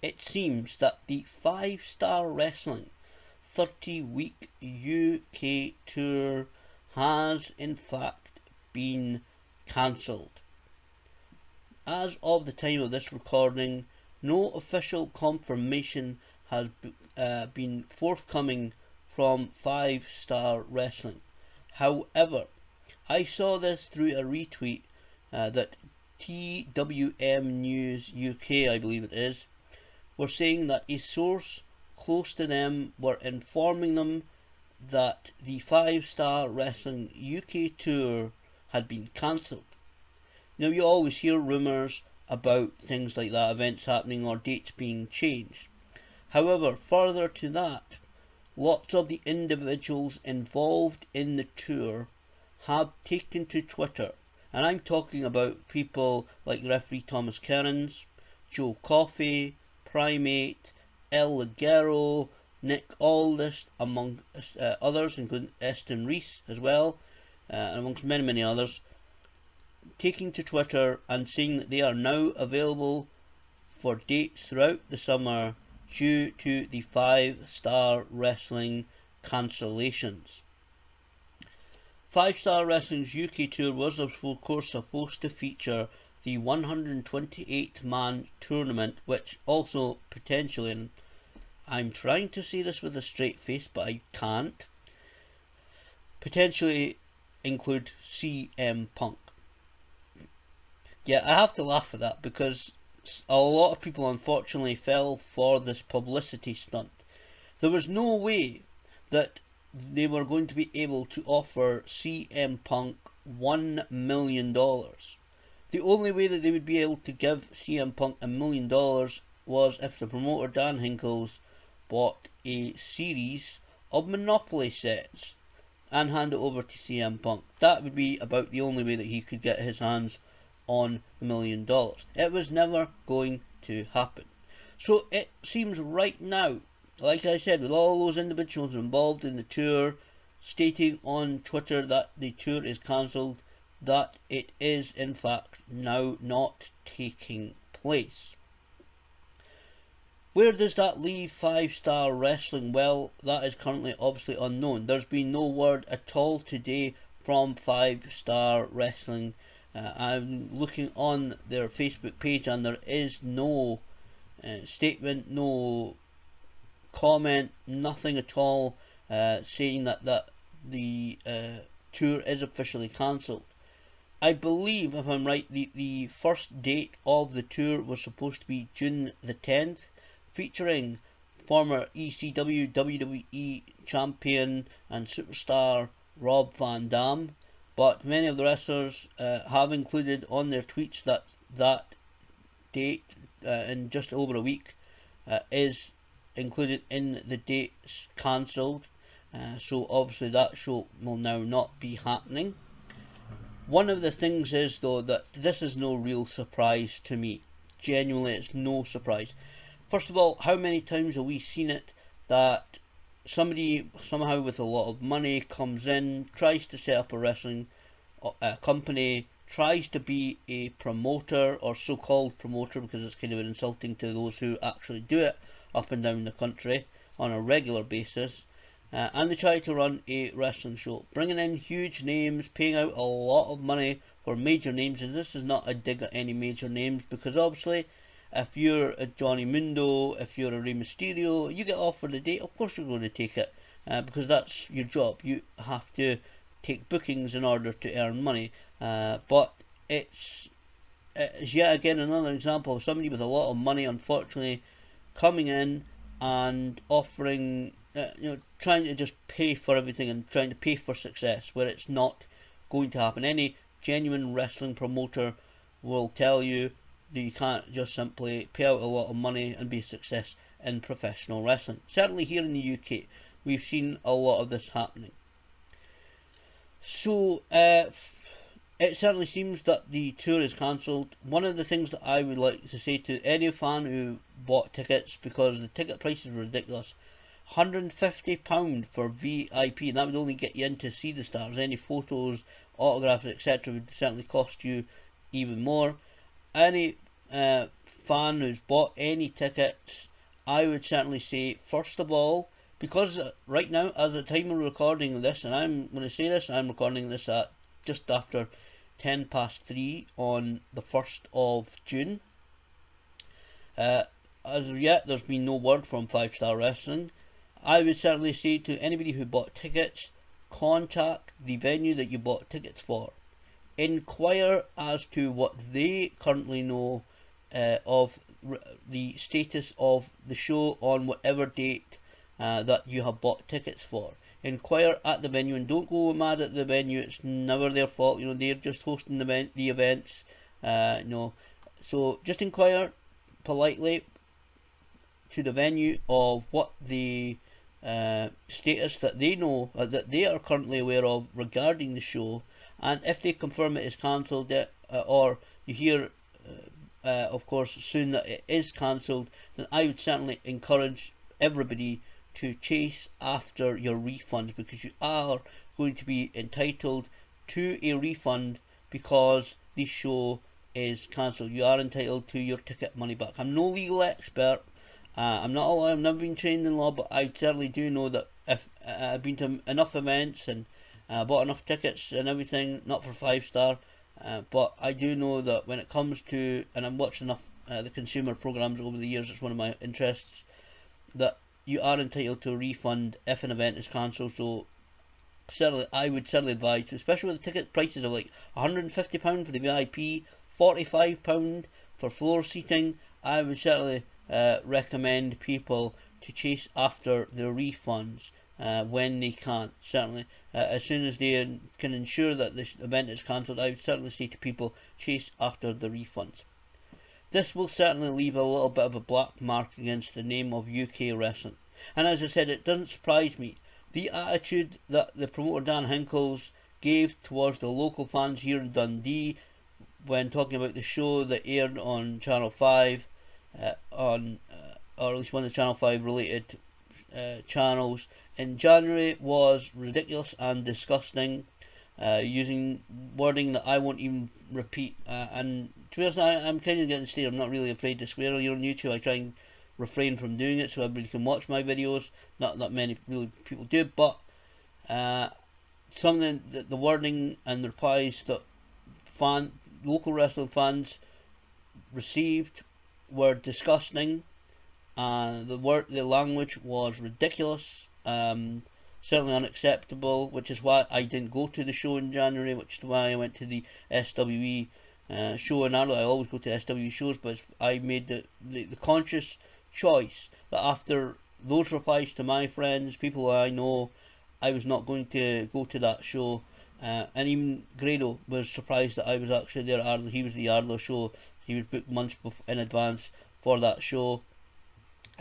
it seems that the 5-Star Wrestling 30-week UK tour has in fact been cancelled. As of the time of this recording, no official confirmation has been forthcoming from 5-Star Wrestling. However, I saw this through a retweet that TWM News UK, I believe it is, were saying that a source close to them were informing them that the 5-Star Wrestling UK tour had been cancelled. Now, you always hear rumours about things like that, events happening or dates being changed. However, further to that, lots of the individuals involved in the tour have taken to Twitter, and I'm talking about people like referee Thomas Kearns, Joe Coffey, Primate, El Ligero, Nick Aldis, among others, including Eston Reese as well, and amongst many others, taking to Twitter and saying that they are now available for dates throughout the summer due to the 5-Star Wrestling cancellations. 5-Star Wrestling's UK tour was of course supposed to feature the 128-man tournament, which also potentially, and I'm trying to say this with a straight face but I can't, potentially include CM Punk. Yeah, I have to laugh at that because a lot of people unfortunately fell for this publicity stunt. There was no way that they were going to be able to offer CM Punk $1 million. The only way that they would be able to give CM Punk $1 million was if the promoter Dan Hinkles bought a series of Monopoly sets and hand it over to CM Punk. That would be about the only way that he could get his hands on the $1 million. It was never going to happen. So it seems right now, like I said, with all those individuals involved in the tour stating on Twitter that the tour is cancelled, that it is in fact now not taking place. Where does that leave 5-Star Wrestling? Well, that is currently obviously unknown. There's been no word at all today from 5-Star Wrestling. I'm looking on their Facebook page and there is no statement, no comment, nothing at all saying that the tour is officially cancelled. I believe, if I'm right, the first date of the tour was supposed to be June the 10th, featuring former ECW, WWE champion and superstar Rob Van Dam. But many of the wrestlers have included on their tweets that that date in just over a week is included in the dates cancelled. So obviously that show will now not be happening. One of the things is though that this is no real surprise to me. Genuinely, it's no surprise. First of all, how many times have we seen it that somebody somehow with a lot of money comes in, tries to set up a wrestling company, tries to be a promoter or so-called promoter, because it's kind of insulting to those who actually do it up and down the country on a regular basis, and they try to run a wrestling show, bringing in huge names, paying out a lot of money for major names. And this is not a dig at any major names, because obviously if you're a Johnny Mundo, if you're a Rey Mysterio, you get offered a date, of course you're going to take it, because that's your job. You have to take bookings in order to earn money, but it's yet again another example of somebody with a lot of money unfortunately coming in and offering trying to just pay for everything and trying to pay for success where it's not going to happen. Any genuine wrestling promoter will tell you that you can't just simply pay out a lot of money and be a success in professional wrestling. Certainly here in the UK we've seen a lot of this happening. So it certainly seems that the tour is cancelled. One of the things that I would like to say to any fan who bought tickets, because the ticket prices were ridiculous, £150 for VIP, and that would only get you in to see the stars. Any photos, autographs, etc. would certainly cost you even more. Any fan who's bought any tickets, I would certainly say, first of all, because right now, as the time of recording this, and I'm going to say this, I'm recording this at just after 3:10 on the 1st of June. As of yet, there's been no word from 5-Star Wrestling. I would certainly say to anybody who bought tickets, contact the venue that you bought tickets for. Inquire as to what they currently know of the status of the show on whatever date that you have bought tickets for. Inquire at the venue, and don't go mad at the venue. It's never their fault. They're just hosting the events. So just inquire politely to the venue of what the status that they know, that they are currently aware of regarding the show, and if they confirm it is cancelled, or you hear of course soon that it is cancelled, then I would certainly encourage everybody to chase after your refunds, because you are going to be entitled to a refund because the show is cancelled. You are entitled to your ticket money back. I'm no legal expert. I'm not a lawyer. I've never been trained in law, but I certainly do know that if I've been to enough events and bought enough tickets and everything, not for 5-Star, but I do know that when it comes to, and I'm watching enough the consumer programs over the years, it's one of my interests, that you are entitled to a refund if an event is cancelled. So certainly, I would certainly advise, especially with the ticket prices of like £150 for the VIP, £45 for floor seating. I would certainly recommend people to chase after their refunds when they can. Certainly, as soon as they can ensure that this event is cancelled, I would certainly say to people, chase after the refunds. This will certainly leave a little bit of a black mark against the name of UK wrestling. And as I said, it doesn't surprise me. The attitude that the promoter Dan Hinkles gave towards the local fans here in Dundee when talking about the show that aired on Channel 5, or at least one of the Channel 5 related channels in January, was ridiculous and disgusting, using wording that I won't even repeat, and to be honest, I'm kind of getting to the stage I'm not really afraid to swear. Here on YouTube I try and refrain from doing it so everybody can watch my videos. Not that many really people do, but something that the wording and the replies that local wrestling fans received were disgusting. The language was ridiculous, certainly unacceptable, which is why I didn't go to the show in January, which is why I went to the SWE show in Ireland. I always go to SWE shows, but I made the conscious choice that after those replies to my friends, people I know, I was not going to go to that show. And even Grado was surprised that I was actually there at Ardler. He was the Ardler show. He was booked months in advance for that show.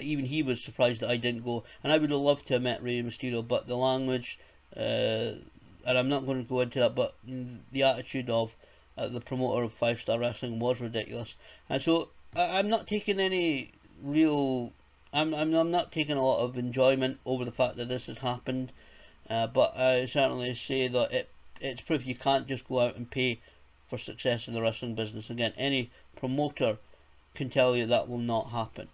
Even he was surprised that I didn't go. And I would have loved to have met Rey Mysterio, but the language, and I'm not going to go into that, but the attitude of the promoter of 5-Star Wrestling was ridiculous. And so I'm not taking any real, I'm not taking a lot of enjoyment over the fact that this has happened, but I certainly say that it's proof you can't just go out and pay for success in the wrestling business. Again, any promoter can tell you that will not happen.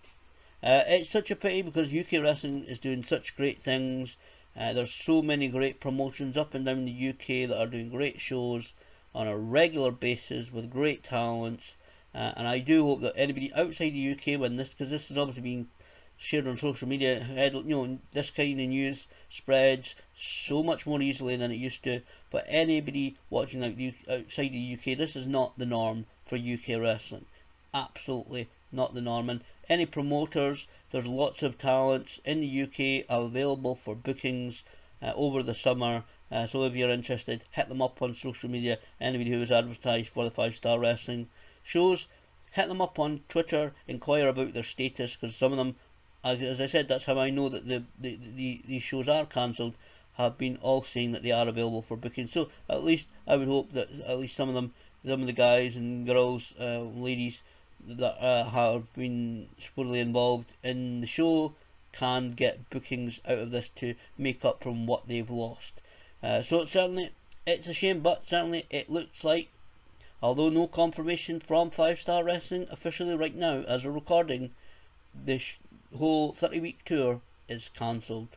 It's such a pity because UK wrestling is doing such great things. There's so many great promotions up and down the UK that are doing great shows on a regular basis with great talents. And I do hope that anybody outside the UK, when this, because this is obviously being shared on social media, this kind of news spreads so much more easily than it used to. But anybody watching outside the UK, this is not the norm for UK wrestling. Absolutely not the norm. And any promoters, there's lots of talents in the UK available for bookings over the summer. So if you're interested, hit them up on social media. Anybody who is advertised for the 5-Star Wrestling shows, hit them up on Twitter, inquire about their status, because some of them, as I said, that's how I know that these shows are cancelled, have been all saying that they are available for booking. So at least I would hope that at least some of the guys and girls, ladies that have been supposedly involved in the show can get bookings out of this to make up from what they've lost. So certainly it's a shame, but certainly it looks like, Although no confirmation from 5 Star Wrestling officially right now as a recording, the whole 30-week tour is cancelled.